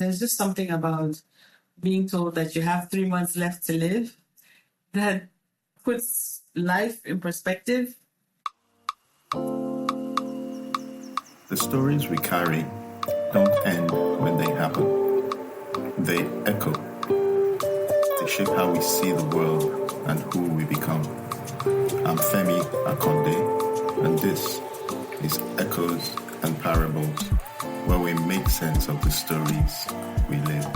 there's just something about being told that you have 3 months left to live that puts life in perspective. The stories we carry don't end when they happen. They echo. They shape how we see the world and who we become. I'm Femi Akonde, and this is Echoes and Parables, where we make sense of the stories we live.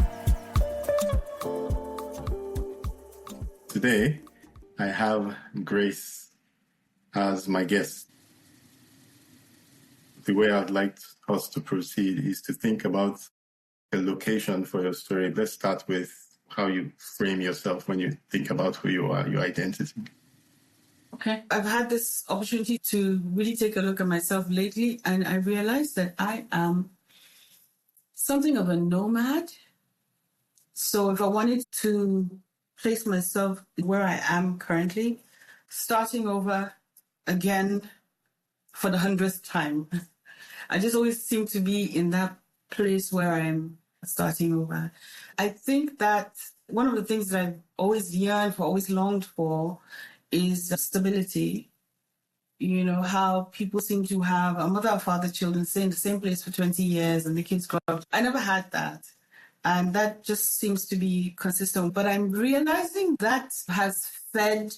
Today, I have Grace as my guest. The way I'd like us to proceed is to think about a location for your story. Let's start with how you frame yourself when you think about who you are, your identity. Okay. I've had this opportunity to really take a look at myself lately, and I realized that I am something of a nomad. So if I wanted to place myself where I am currently, starting over again for the 100th time, I just always seem to be in that place where I'm starting over. I think that one of the things that I've always yearned for, always longed for, is stability. You know, how people seem to have a mother or father children stay in the same place for 20 years and the kids grow up. I never had that. And that just seems to be consistent. But I'm realizing that has fed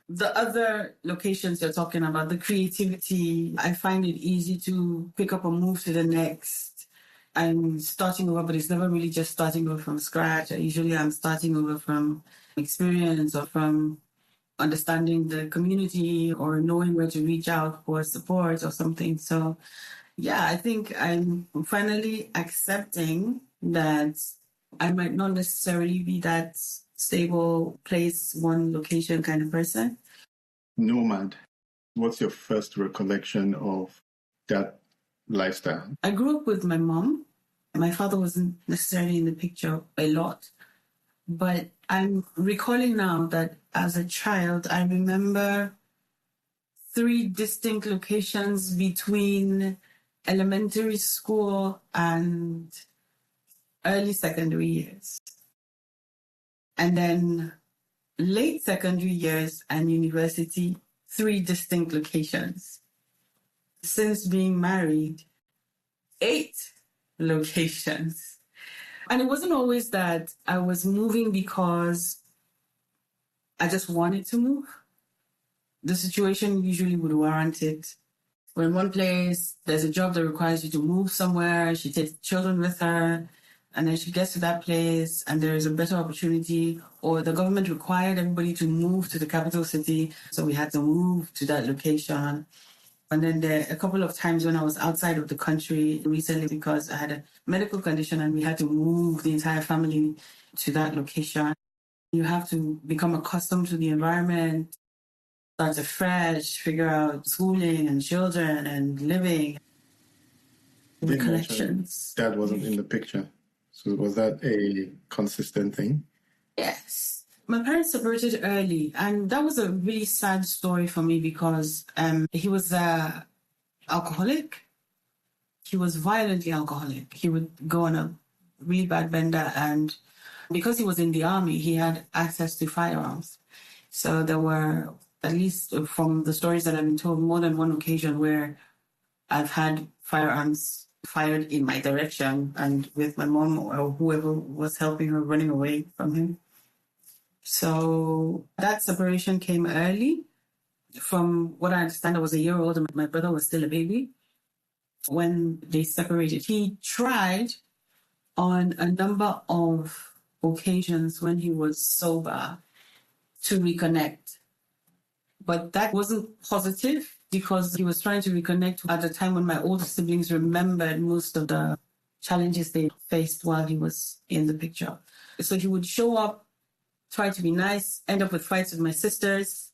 the other locations you're talking about, the creativity. I find it easy to pick up and move to the next. I'm starting over, but it's never really just starting over from scratch. Usually I'm starting over from experience or from understanding the community or knowing where to reach out for support or something. So, yeah, I think I'm finally accepting that I might not necessarily be that stable place, one location kind of person. Nomad. What's your first recollection of that lifestyle? I grew up with my mom. My father wasn't necessarily in the picture a lot. But I'm recalling now that as a child, I remember 3 distinct locations between elementary school and early secondary years. And then late secondary years and university, 3 distinct locations. Since being married, 8 locations. And it wasn't always that I was moving because I just wanted to move. The situation usually would warrant it. We're in one place, there's a job that requires you to move somewhere, she takes children with her, and then she gets to that place and there is a better opportunity, or the government required everybody to move to the capital city, so we had to move to that location. And then there a couple of times when I was outside of the country recently because I had a medical condition and we had to move the entire family to that location. You have to become accustomed to the environment, start afresh, figure out schooling and children and living. The connections. Dad wasn't in the picture. So was that a consistent thing? Yes. My parents separated early, and that was a really sad story for me because he was alcoholic. He was violently alcoholic. He would go on a really bad bender, and because he was in the army, he had access to firearms. So there were, at least from the stories that I've been told, more than one occasion where I've had firearms fired in my direction and with my mom or whoever was helping her running away from him. So that separation came early. From what I understand, I was a year old and my brother was still a baby when they separated. He tried on a number of occasions when he was sober to reconnect. But that wasn't positive because he was trying to reconnect at a time when my older siblings remembered most of the challenges they faced while he was in the picture. So he would show up, try to be nice, end up with fights with my sisters,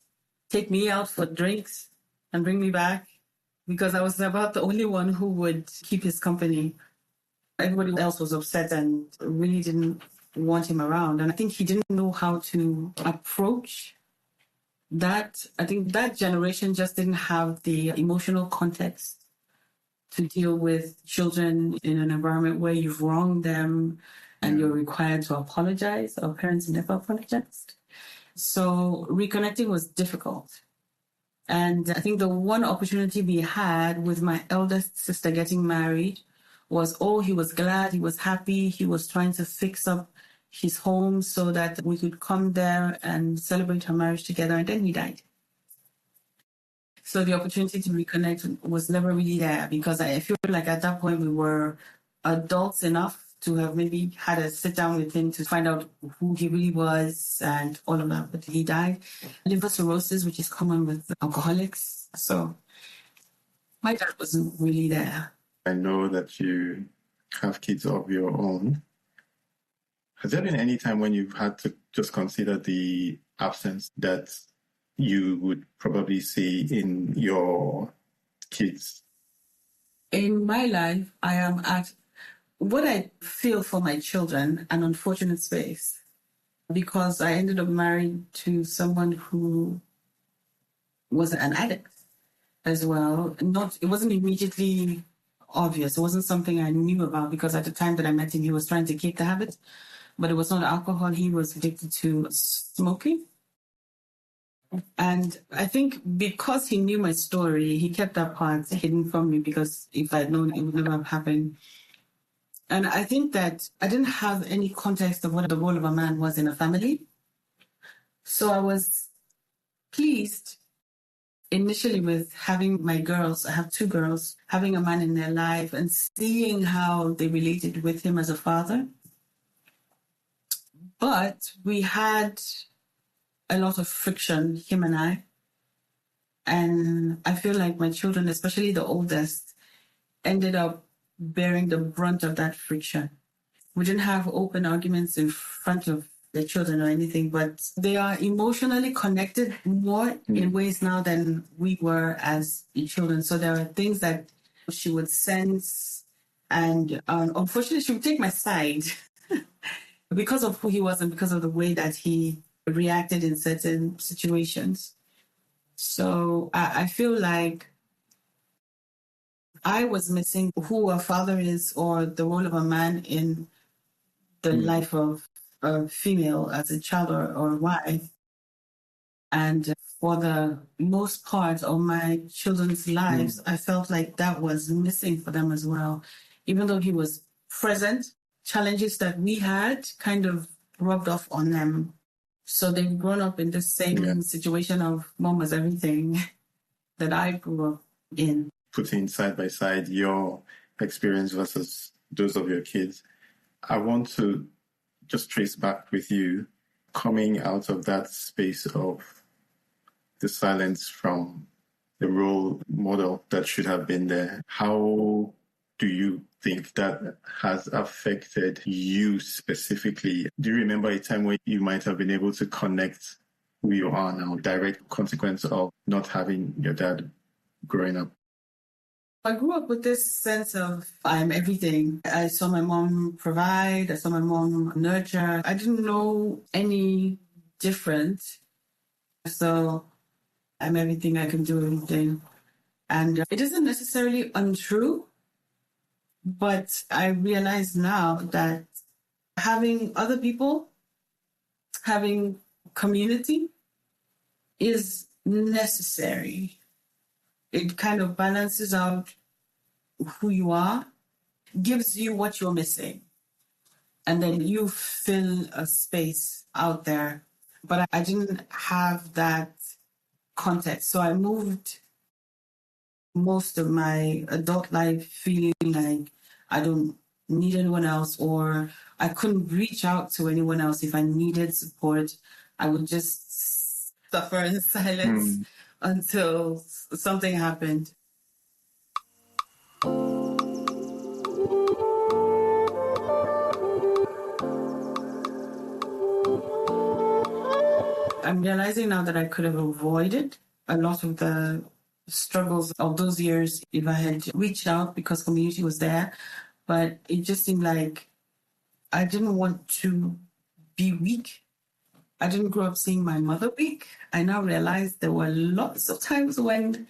take me out for drinks and bring me back because I was about the only one who would keep his company. Everybody else was upset and really didn't want him around. And I think he didn't know how to approach that. I think that generation just didn't have the emotional context to deal with children in an environment where you've wronged them and you're required to apologize. Our parents never apologized. So reconnecting was difficult. And I think the one opportunity we had with my eldest sister getting married was, he was glad, he was happy, he was trying to fix up his home so that we could come there and celebrate her marriage together, and then he died. So the opportunity to reconnect was never really there, because I feel like at that point we were adults enough to have maybe had a sit down with him to find out who he really was and all of that. But he died. Liver cirrhosis, which is common with alcoholics. So my dad wasn't really there. I know that you have kids of your own. Has there been any time when you've had to just consider the absence that you would probably see in your kids? In my life, I am at what I feel for my children, an unfortunate space, because I ended up married to someone who was an addict as well. It wasn't immediately obvious. It wasn't something I knew about, because at the time that I met him, he was trying to kick the habit, but it was not alcohol. He was addicted to smoking. And I think because he knew my story, he kept that part hidden from me, because if I'd known, it would never have happened. And I think that I didn't have any context of what the role of a man was in a family. So I was pleased initially with having my girls. I have two girls, having a man in their life and seeing how they related with him as a father. But we had a lot of friction, him and I. And I feel like my children, especially the oldest, ended up bearing the brunt of that friction. We didn't have open arguments in front of the children or anything, but they are emotionally connected more in ways now than we were as children. So there are things that she would sense, and unfortunately she would take my side because of who he was and because of the way that he reacted in certain situations. So I feel like I was missing who a father is, or the role of a man in the life of a female as a child or a wife. And for the most part of my children's lives, I felt like that was missing for them as well. Even though he was present, challenges that we had kind of rubbed off on them. So they've grown up in the same situation of mom was everything that I grew up in. Putting side by side your experience versus those of your kids, I want to just trace back with you, coming out of that space of the silence from the role model that should have been there. How do you think that has affected you specifically? Do you remember a time where you might have been able to connect who you are now, direct consequence of not having your dad growing up? I grew up with this sense of I'm everything. I saw my mom provide. I saw my mom nurture. I didn't know any different. So I'm everything. I can do everything. And it isn't necessarily untrue, but I realize now that having other people, having community is necessary. It kind of balances out who you are, gives you what you're missing, and then you fill a space out there. But I didn't have that context. So I moved most of my adult life feeling like I don't need anyone else, or I couldn't reach out to anyone else. If I needed support, I would just suffer in silence until something happened. I'm realizing now that I could have avoided a lot of the struggles of those years if I had reached out, because community was there. But it just seemed like I didn't want to be weak. I didn't grow up seeing my mother weak. I now realize there were lots of times when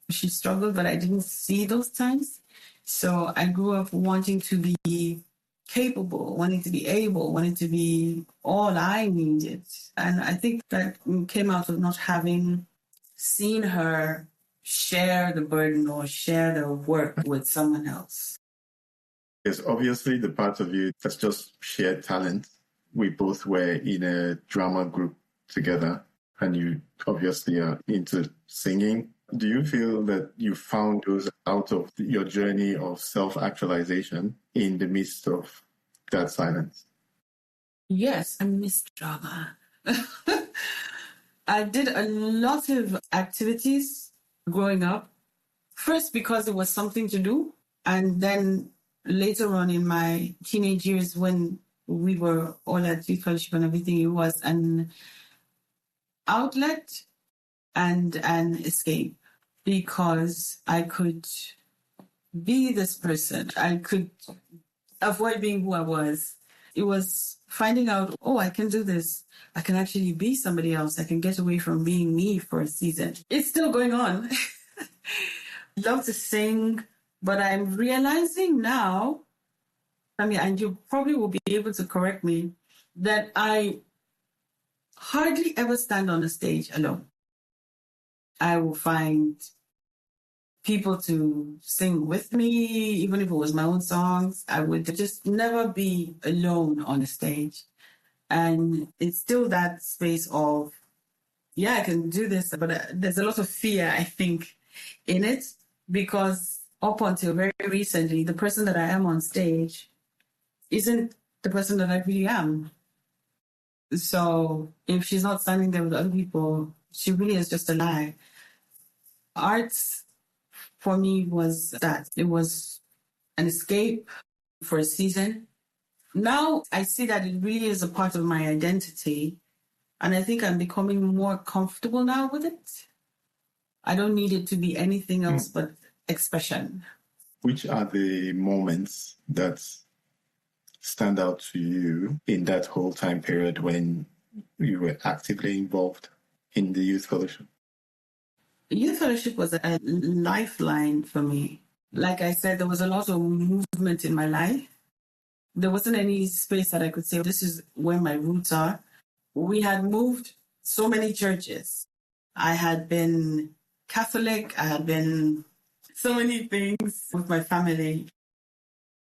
she struggled, but I didn't see those times. So I grew up wanting to be capable, wanting to be able, wanting to be all I needed. And I think that came out of not having seen her share the burden or share the work with someone else. There's obviously the part of you that's just sheer talent. We both were in a drama group together, and you obviously are into singing. Do you feel that you found those out of your journey of self-actualization in the midst of that silence? Yes, I miss drama. I did a lot of activities growing up. First, because it was something to do. And then later on in my teenage years, when we were all at youth fellowship and everything, it was an outlet and an escape, because I could be this person. I could avoid being who I was. It was finding out, oh, I can do this. I can actually be somebody else. I can get away from being me for a season. It's still going on. Love to sing, but I'm realizing now, and you probably will be able to correct me, that I hardly ever stand on a stage alone. I will find people to sing with me, even if it was my own songs. I would just never be alone on a stage. And it's still that space of, yeah, I can do this, but there's a lot of fear, I think, in it, because up until very recently, the person that I am on stage isn't the person that I really am. So if she's not standing there with other people, she really is just a lie. Art for me was that. It was an escape for a season. Now I see that it really is a part of my identity. And I think I'm becoming more comfortable now with it. I don't need it to be anything else but expression. Which are the moments that stand out to you in that whole time period when you were actively involved in the youth fellowship? Youth fellowship was a lifeline for me. Like I said, there was a lot of movement in my life. There wasn't any space that I could say, this is where my roots are. We had moved so many churches. I had been Catholic. I had been so many things with my family.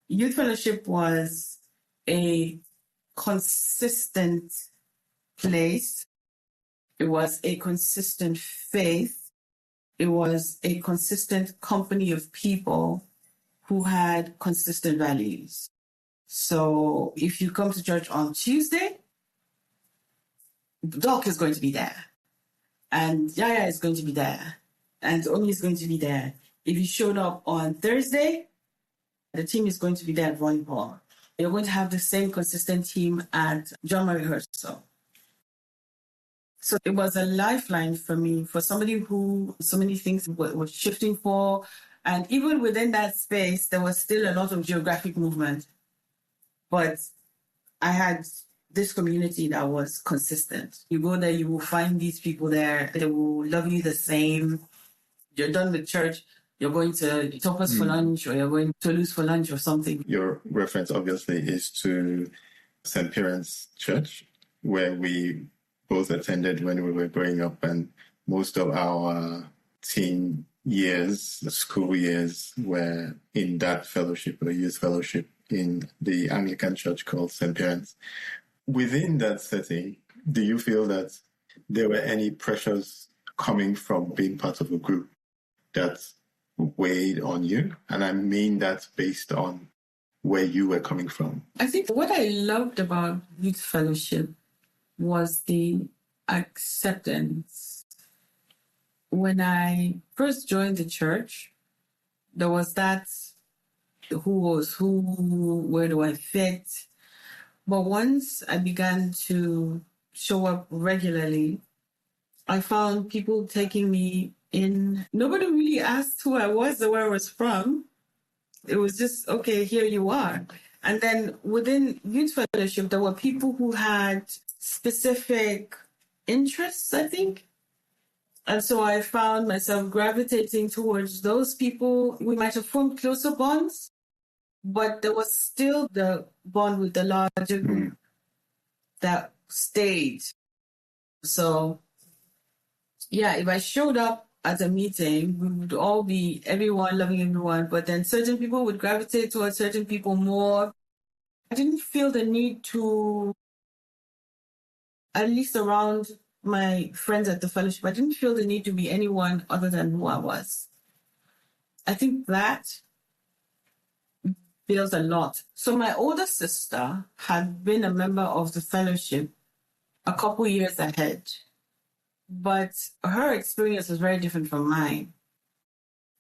Youth fellowship was a consistent place. It was a consistent faith. It was a consistent company of people who had consistent values. So if you come to church on Tuesday, Doc is going to be there. And Yaya is going to be there. And Omi is going to be there. If you showed up on Thursday, the team is going to be there at volleyball. You're going to have the same consistent team at drama rehearsal. So it was a lifeline for me, for somebody who so many things were shifting for. And even within that space, there was still a lot of geographic movement. But I had this community that was consistent. You go there, you will find these people there. They will love you the same. You're done with church, you're going to Topas for lunch, or you're going to Toulouse for lunch or something. Your reference obviously is to St. Parents Church, where we both attended when we were growing up, and most of our teen years, school years, were in that fellowship, or youth fellowship, in the Anglican church called St. Parents. Within that setting, do you feel that there were any pressures coming from being part of a group that weighed on you? And I mean that based on where you were coming from. I think what I loved about youth fellowship was the acceptance. When I first joined the church, there was that who was who, where do I fit? But once I began to show up regularly, I found people taking me in. Nobody really asked who I was or where I was from. It was just, okay, here you are. And then within youth fellowship, there were people who had specific interests, I think. And so I found myself gravitating towards those people. We might have formed closer bonds, but there was still the bond with the larger group that stayed. So, yeah, if I showed up at a meeting, we would all be everyone loving everyone, but then certain people would gravitate towards certain people more. I didn't feel the need to, at least around my friends at the fellowship, I didn't feel the need to be anyone other than who I was. I think that builds a lot. So my older sister had been a member of the fellowship a couple years ahead, but her experience was very different from mine.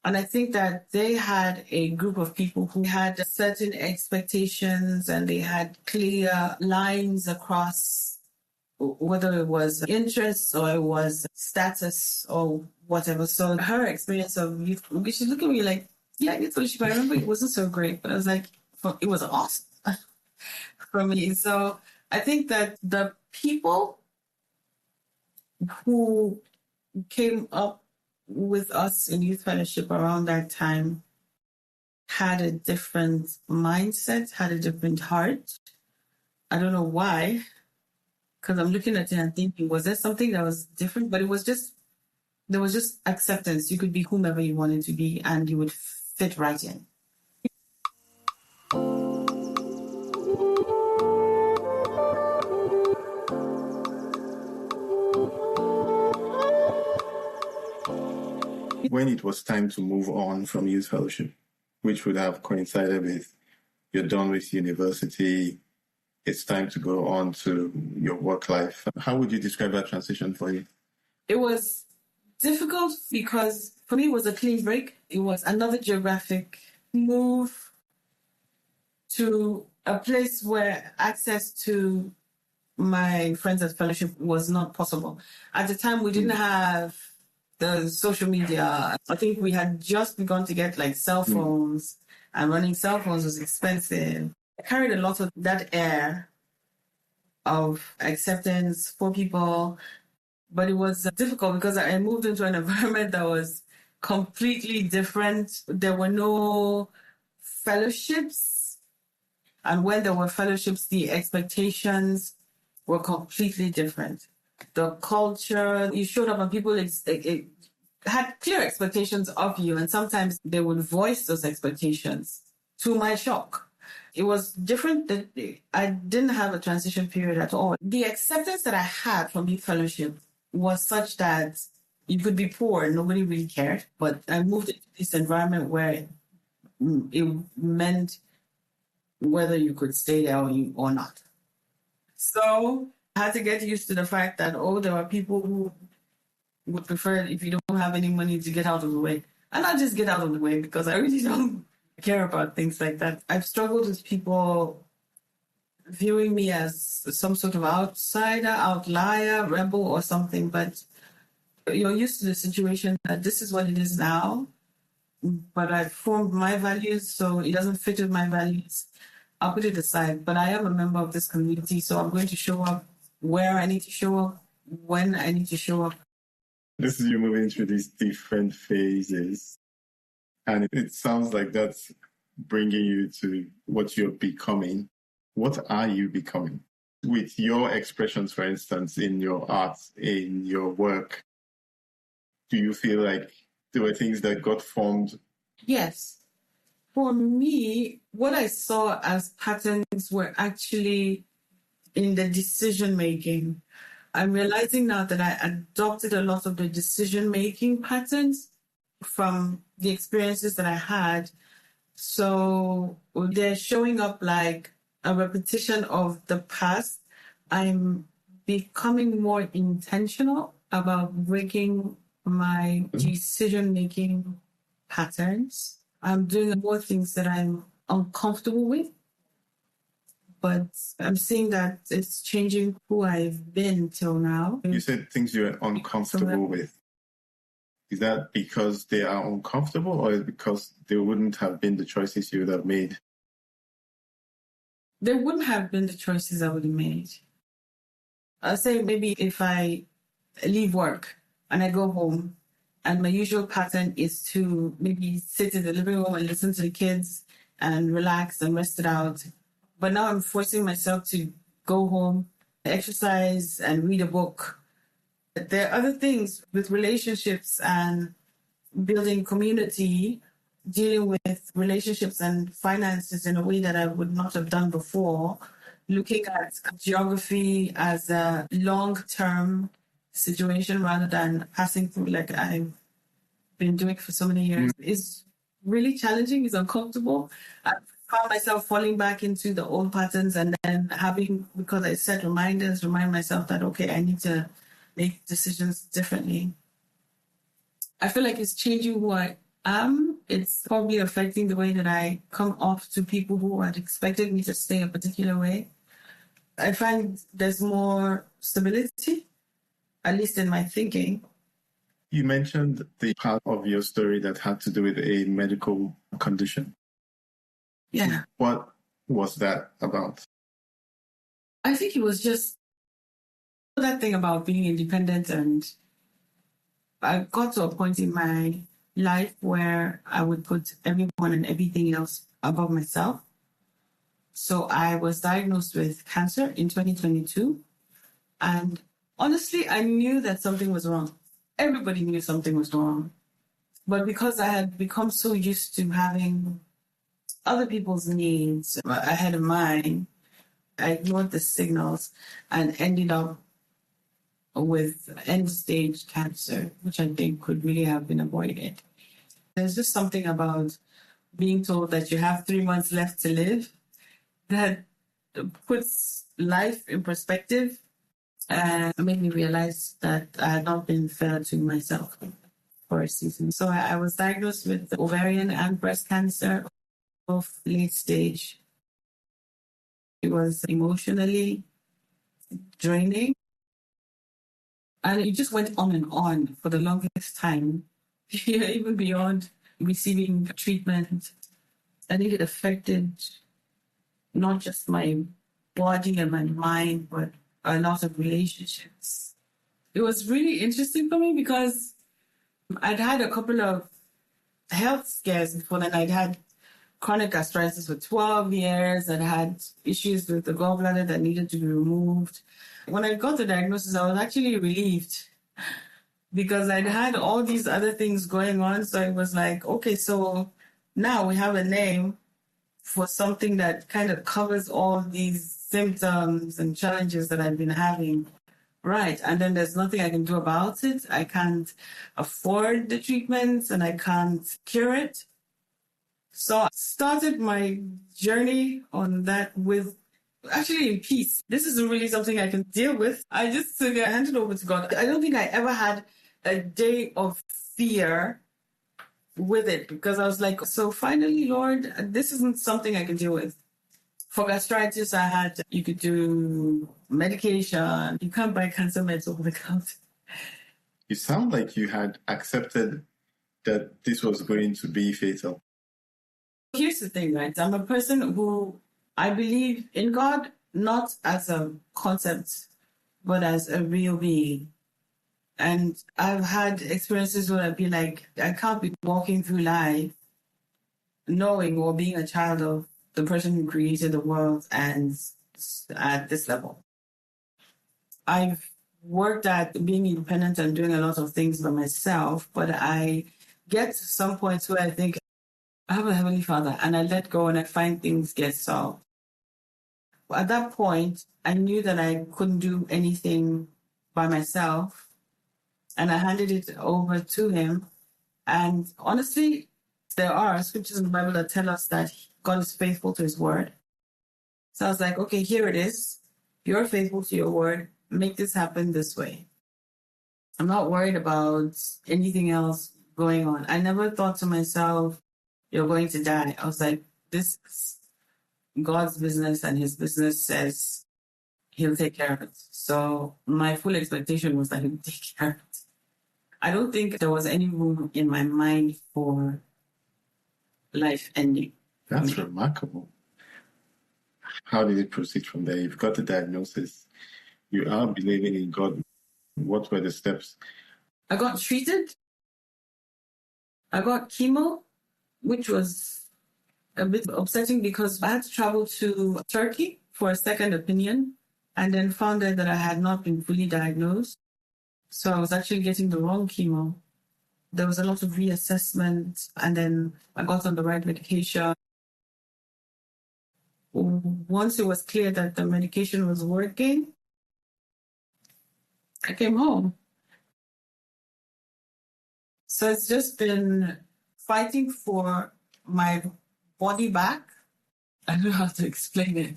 And I think that they had a group of people who had certain expectations and they had clear lines across whether it was interests or it was status or whatever. So her experience of youth, she's looking at me like, yeah, youth fellowship, I remember it wasn't so great, but I was like, it was awesome for me. So I think that the people who came up with us in youth fellowship around that time had a different mindset, had a different heart. I don't know why, because I'm looking at it and thinking, was there something that was different? But there was just acceptance. You could be whomever you wanted to be and you would fit right in. When it was time to move on from youth fellowship, which would have coincided with you're done with university, it's time to go on to your work life. How would you describe that transition for you? It was difficult because for me it was a clean break. It was another geographic move to a place where access to my friends at fellowship was not possible. At the time, we didn't have the social media. I think we had just begun to get like cell phones, and running cell phones was expensive. I carried a lot of that air of acceptance for people, but it was difficult because I moved into an environment that was completely different. There were no fellowships, and when there were fellowships, the expectations were completely different. The culture, you showed up and people had clear expectations of you, and sometimes they would voice those expectations to my shock. It was different. I didn't have a transition period at all. The acceptance that I had from youth fellowship was such that you could be poor and nobody really cared. But I moved into this environment where it meant whether you could stay there or not. So I had to get used to the fact that, there are people who would prefer, if you don't have any money, to get out of the way. And not just get out of the way, because I really don't care about things like that. I've struggled with people viewing me as some sort of outsider, outlier, rebel or something, but you're used to the situation that this is what it is now, but I've formed my values, so it doesn't fit with my values. I'll put it aside, but I am a member of this community, so I'm going to show up where I need to show up, when I need to show up. This is you moving through these different phases, and it sounds like that's bringing you to what you're becoming. What are you becoming? With your expressions, for instance, in your art, in your work, do you feel like there were things that got formed? Yes. For me, what I saw as patterns were actually in the decision-making. I'm realizing now that I adopted a lot of the decision-making patterns from the experiences that I had. So they're showing up like a repetition of the past. I'm becoming more intentional about breaking my decision-making patterns. I'm doing more things that I'm uncomfortable with, but I'm seeing that it's changing who I've been till now. You said things you're uncomfortable with. Is that because they are uncomfortable, or is it because they wouldn't have been the choices you would have made? They wouldn't have been the choices I would have made. I'll say maybe if I leave work and I go home. And my usual pattern is to maybe sit in the living room and listen to the kids and relax and rest it out. But now I'm forcing myself to go home, exercise, and read a book. There are other things with relationships and building community, dealing with relationships and finances in a way that I would not have done before, looking at geography as a long-term situation rather than passing through like I've been doing for so many years is really challenging, it's uncomfortable. I found myself falling back into the old patterns and then having, because I set reminders, remind myself that, okay, I need to make decisions differently. I feel like it's changing who I am. It's probably affecting the way that I come off to people who had expected me to stay a particular way. I find there's more stability, at least in my thinking. You mentioned the part of your story that had to do with a medical condition. Yeah. What was that about? I think it was just that thing about being independent, and I got to a point in my life where I would put everyone and everything else above myself. So I was diagnosed with cancer in 2022. And honestly, I knew that something was wrong. Everybody knew something was wrong. But because I had become so used to having other people's needs ahead of mine, I ignored the signals and ended up with end-stage cancer, which I think could really have been avoided. There's just something about being told that you have 3 months left to live that puts life in perspective and made me realize that I had not been fair to myself for a season. So I was diagnosed with ovarian and breast cancer of late stage. It was emotionally draining. And it just went on for the longest time, even beyond receiving treatment. I think it affected not just my body and my mind, but a lot of relationships. It was really interesting for me because I'd had a couple of health scares before then. I'd had chronic gastritis for 12 years. I'd had issues with the gallbladder that needed to be removed. When I got the diagnosis, I was actually relieved because I'd had all these other things going on. So it was like, okay, so now we have a name for something that kind of covers all these symptoms and challenges that I've been having. Right. And then there's nothing I can do about it. I can't afford the treatments and I can't cure it. So I started my journey on that with actually in peace. This isn't really something I can deal with. I just handed over to God. I don't think I ever had a day of fear with it because I was like, so finally, Lord, this isn't something I can deal with. For gastritis, you could do medication. You can't buy cancer meds over the counter. You sound like you had accepted that this was going to be fatal. Here's the thing, right? I'm a person who I believe in God, not as a concept, but as a real being. And I've had experiences where I'd be like, I can't be walking through life knowing or being a child of the person who created the world and at this level. I've worked at being independent and doing a lot of things by myself, but I get to some points where I think I have a Heavenly Father and I let go and I find things get solved. At that point, I knew that I couldn't do anything by myself and I handed it over to Him. And honestly, there are scriptures in the Bible that tell us that God is faithful to His word. So I was like, okay, here it is. You're faithful to your word. Make this happen this way. I'm not worried about anything else going on. I never thought to myself, you're going to die. I was like, this is God's business and His business says He'll take care of it. So my full expectation was that He would take care of it. I don't think there was any room in my mind for life ending. That's remarkable. How did it proceed from there? You've got the diagnosis. You are believing in God. What were the steps? I got treated. I got chemo, which was a bit upsetting because I had to travel to Turkey for a second opinion and then found out that I had not been fully diagnosed. So I was actually getting the wrong chemo. There was a lot of reassessment, and then I got on the right medication. Once it was clear that the medication was working, I came home. So it's just been fighting for my body back. I don't know how to explain it.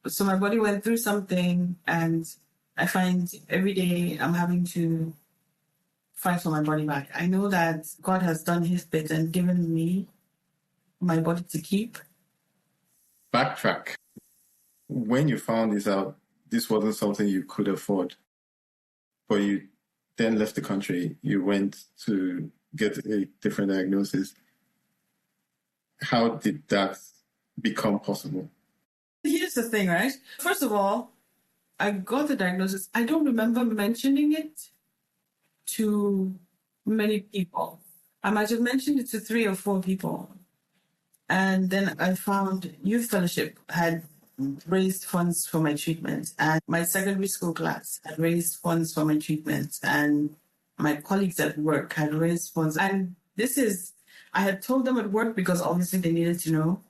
So my body went through something, and I find every day I'm having to fight for my body back. I know that God has done his bit and given me my body to keep. Backtrack. When you found this out, this wasn't something you could afford, but you then left the country. You went to get a different diagnosis. How did that become possible? Here's the thing, right? First of all, I got the diagnosis. I don't remember mentioning it to many people. I might have mentioned it to 3 or 4 people. And then I found Youth Fellowship had raised funds for my treatment, and my secondary school class had raised funds for my treatment, and my colleagues at work had raised funds. And I had told them at work because obviously they needed to know.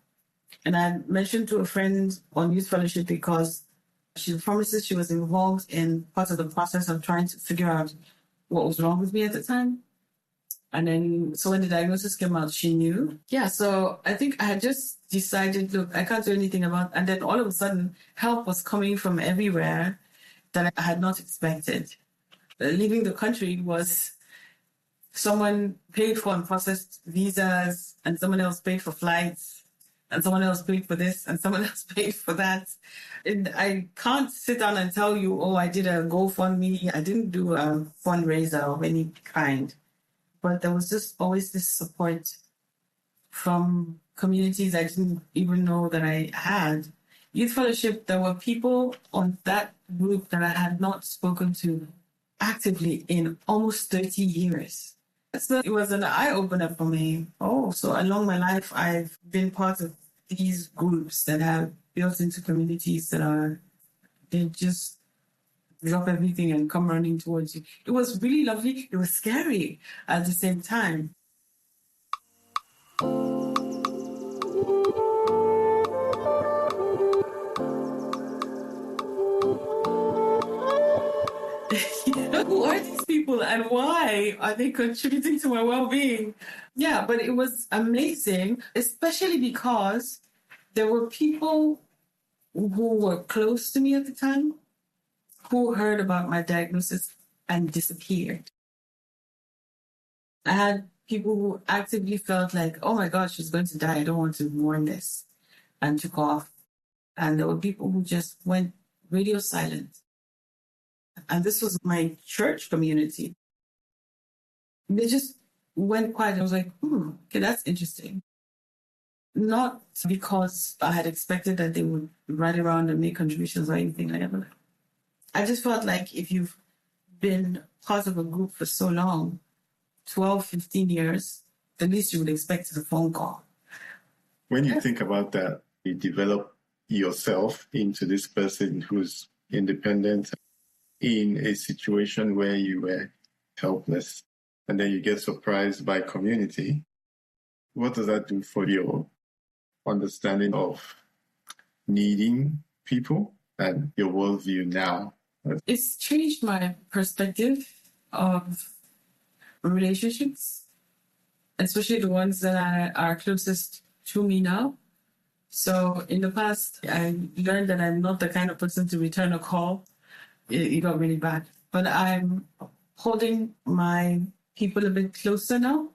And I mentioned to a friend on Youth Fellowship because she promises she was involved in part of the process of trying to figure out what was wrong with me at the time. And then, so when the diagnosis came out, she knew. Yeah, so I think I had just decided, look, I can't do anything about it. And then all of a sudden, help was coming from everywhere that I had not expected. Leaving the country was someone paid for and processed visas, and someone else paid for flights, and someone else paid for this, and someone else paid for that. And I can't sit down and tell you, oh, I did a GoFundMe. I didn't do a fundraiser of any kind. But there was just always this support from communities I didn't even know that I had. Youth Fellowship, there were people on that group that I had not spoken to actively in almost 30 years. So it was an eye-opener for me. Oh, so along my life, I've been part of these groups that have built into communities they just drop everything and come running towards you. It was really lovely. It was scary at the same time. Who are these people and why are they contributing to my well-being? Yeah, but it was amazing, especially because there were people who were close to me at the time who heard about my diagnosis and disappeared. I had people who actively felt like, oh my God, she's going to die. I don't want to mourn this, and took off. And there were people who just went radio silent. And this was my church community. They just went quiet. I was like, okay, that's interesting. Not because I had expected that they would run around and make contributions or anything like that. I just felt like if you've been part of a group for so long, 12, 15 years, the least you would expect is a phone call. When you think about that, you develop yourself into this person who's independent in a situation where you were helpless, and then you get surprised by community. What does that do for your understanding of needing people and your worldview now? It's changed my perspective of relationships, especially the ones that are closest to me now. So in the past, I learned that I'm not the kind of person to return a call. It got really bad. But I'm holding my people a bit closer now.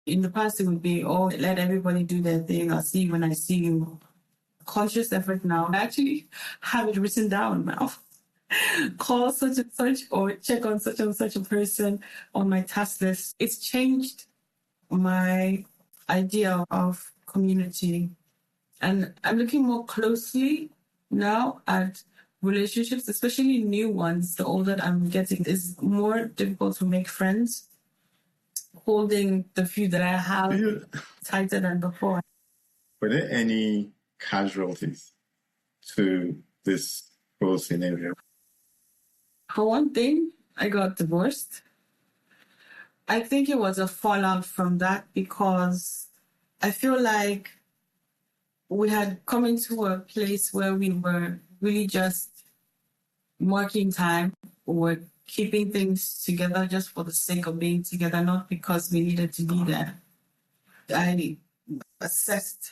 In the past, it would be, oh, let everybody do their thing. I'll see you when I see you. Conscious effort now. I actually have it written down now. Call such and such or check on such and such a person on my task list. It's changed my idea of community. And I'm looking more closely now at relationships, especially new ones, the older I'm getting, is more difficult to make friends. Holding the few that I have tighter than before. Were there any casualties to this whole scenario? For one thing, I got divorced. I think it was a fallout from that because I feel like we had come into a place where we were really just marking time. We were keeping things together just for the sake of being together, not because we needed to be there. I assessed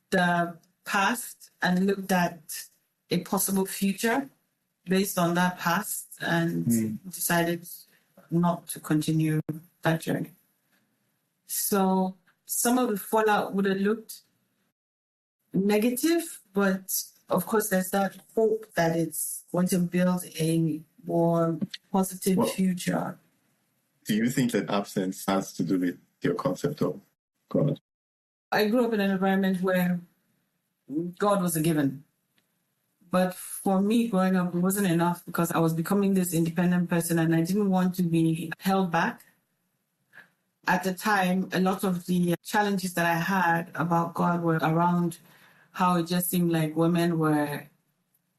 the past and looked at a possible future based on that past and decided not to continue that journey. So some of the fallout would have looked negative, but of course there's that hope that it's going to build a more positive future. Do you think that absence has to do with your concept of God? I grew up in an environment where God was a given. But for me, growing up, it wasn't enough because I was becoming this independent person and I didn't want to be held back. At the time, a lot of the challenges that I had about God were around how it just seemed like women were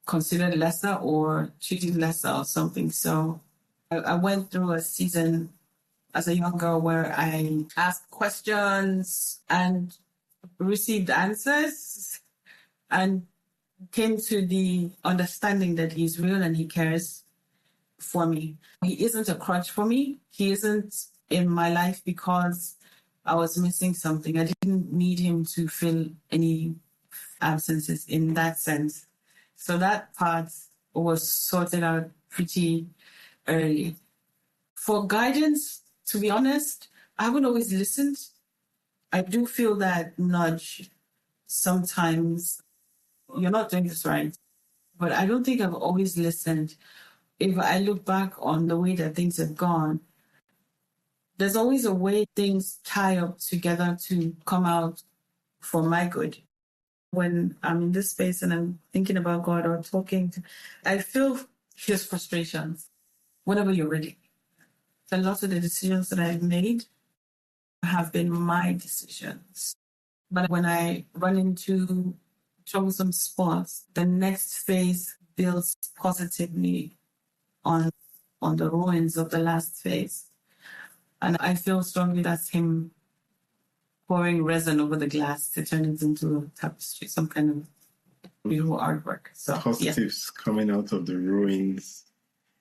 considered lesser or treated lesser or something. So I went through a season as a young girl where I asked questions and received answers and came to the understanding that he's real and he cares for me. He isn't a crutch for me. He isn't in my life because I was missing something. I didn't need him to fill any absences in that sense. So that part was sorted out pretty early. For guidance, to be honest, I haven't always listened. I do feel that nudge sometimes. You're not doing this right. But I don't think I've always listened. If I look back on the way that things have gone, there's always a way things tie up together to come out for my good. When I'm in this space and I'm thinking about God or talking, I feel his frustrations whenever you're ready. A lot of the decisions that I've made have been my decisions. But when I run into troublesome spots, the next phase builds positively on the ruins of the last phase. And I feel strongly that's him pouring resin over the glass to turn it into a tapestry, some kind of beautiful artwork. So positives coming out of the ruins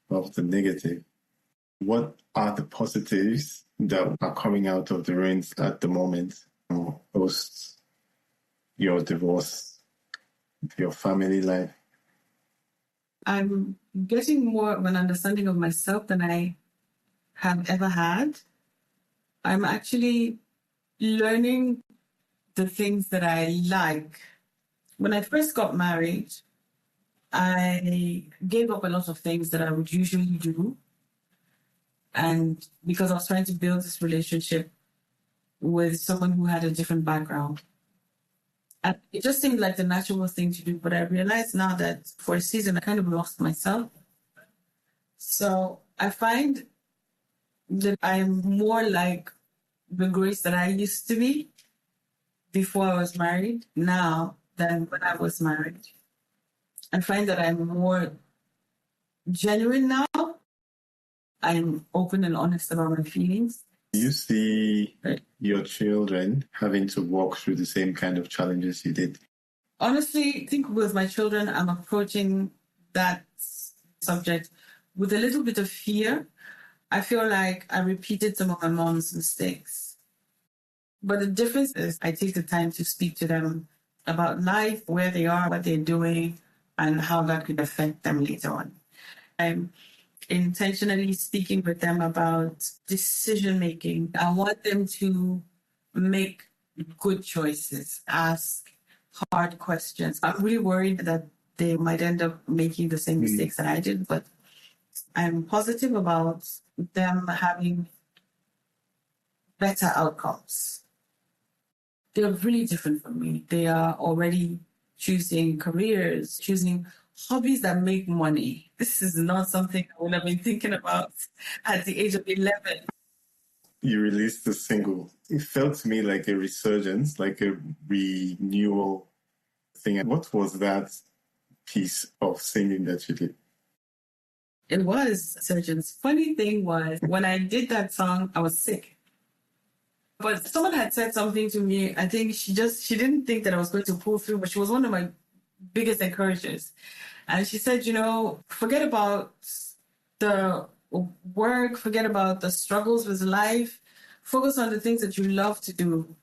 of the negative. What are the positives that are coming out of the ruins at the moment post your divorce? Your family life? I'm getting more of an understanding of myself than I have ever had. I'm actually learning the things that I like. When I first got married, I gave up a lot of things that I would usually do. And because I was trying to build this relationship with someone who had a different background. And it just seemed like the natural thing to do, but I realized now that for a season, I kind of lost myself. So I find that I'm more like the Grace that I used to be before I was married now than when I was married. I find that I'm more genuine now. I'm open and honest about my feelings. Do you see your children having to walk through the same kind of challenges you did? Honestly, I think with my children, I'm approaching that subject with a little bit of fear. I feel like I repeated some of my mom's mistakes. But the difference is I take the time to speak to them about life, where they are, what they're doing, and how that could affect them later on. I'm intentionally speaking with them about decision making. I want them to make good choices, ask hard questions. I'm really worried that they might end up making the same mistakes that I did, but I'm positive about them having better outcomes. They're really different from me. They are already choosing careers, choosing hobbies that make money. This is not something I would have been thinking about at the age of 11. You released a single. It felt to me like a resurgence, like a renewal thing. And what was that piece of singing that you did? It was resurgence. Funny thing was, when I did that song, I was sick. But someone had said something to me. I think she didn't think that I was going to pull through, but she was one of my biggest encouragers. And she said, forget about the work, forget about the struggles with life, focus on the things that you love to do.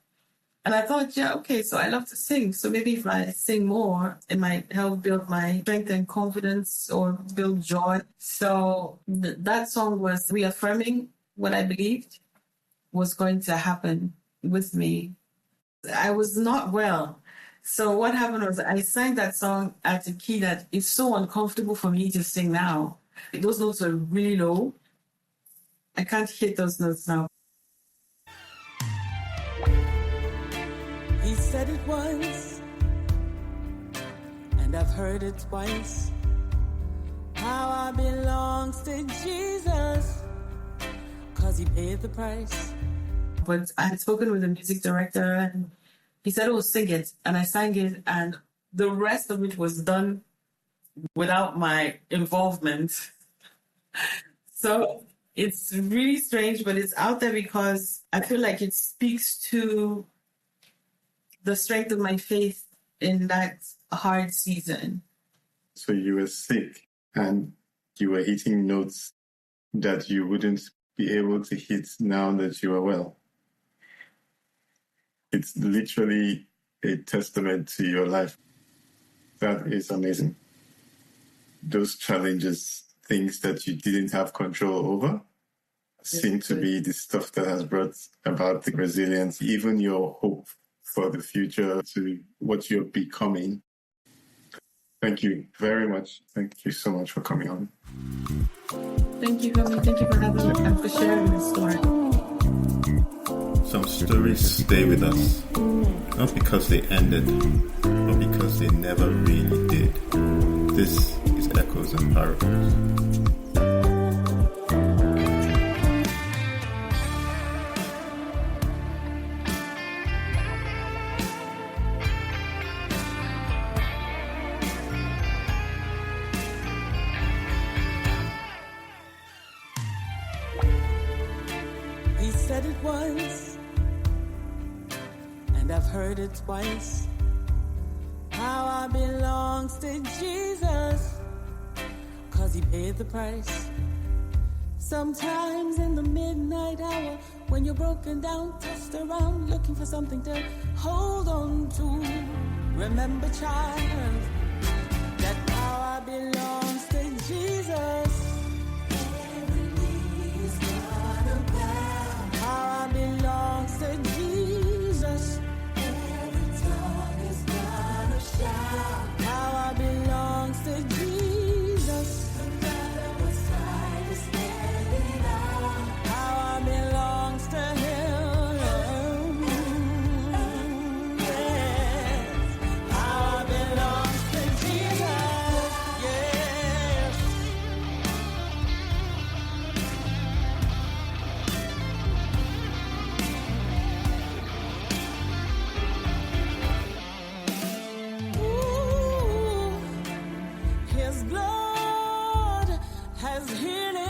And I thought, yeah, okay, so I love to sing. So maybe if I sing more, it might help build my strength and confidence or build joy. So that song was reaffirming what I believed was going to happen with me. I was not well. So what happened was I sang that song at a key that is so uncomfortable for me to sing now. Those notes were really low. I can't hit those notes now. He said it once, and I've heard it twice. How I belongs to Jesus, 'cause he paid the price. But I had spoken with the music director, and he said, oh, sing it. And I sang it, and the rest of it was done without my involvement. So it's really strange, but it's out there because I feel like it speaks to the strength of my faith in that hard season. So you were sick and you were hitting notes that you wouldn't be able to hit now that you are well. It's literally a testament to your life. That is amazing. Those challenges, things that you didn't have control over, seem to be the stuff that has brought about the resilience, even your hope for the future, to what you're becoming. Thank you very much. Thank you so much for coming on. Thank you for me. Thank you for having me and for sharing this story. Some stories stay with us, not because they ended, but because they never really did. This is Echoes and Parables. He said it once, and I've heard it twice. How I belongs to Jesus, 'cause he paid the price. Sometimes in the midnight hour, when you're broken down, tossed around, looking for something to hold on to. Remember, child, that power belongs to Jesus. Every knee is gonna bow. Power belongs to Jesus. Every tongue is gonna shout. Power belongs to Jesus. No matter what side is standing on, power belongs to Him. Yes, power belongs to Jesus. Yes. Ooh, His blood has healing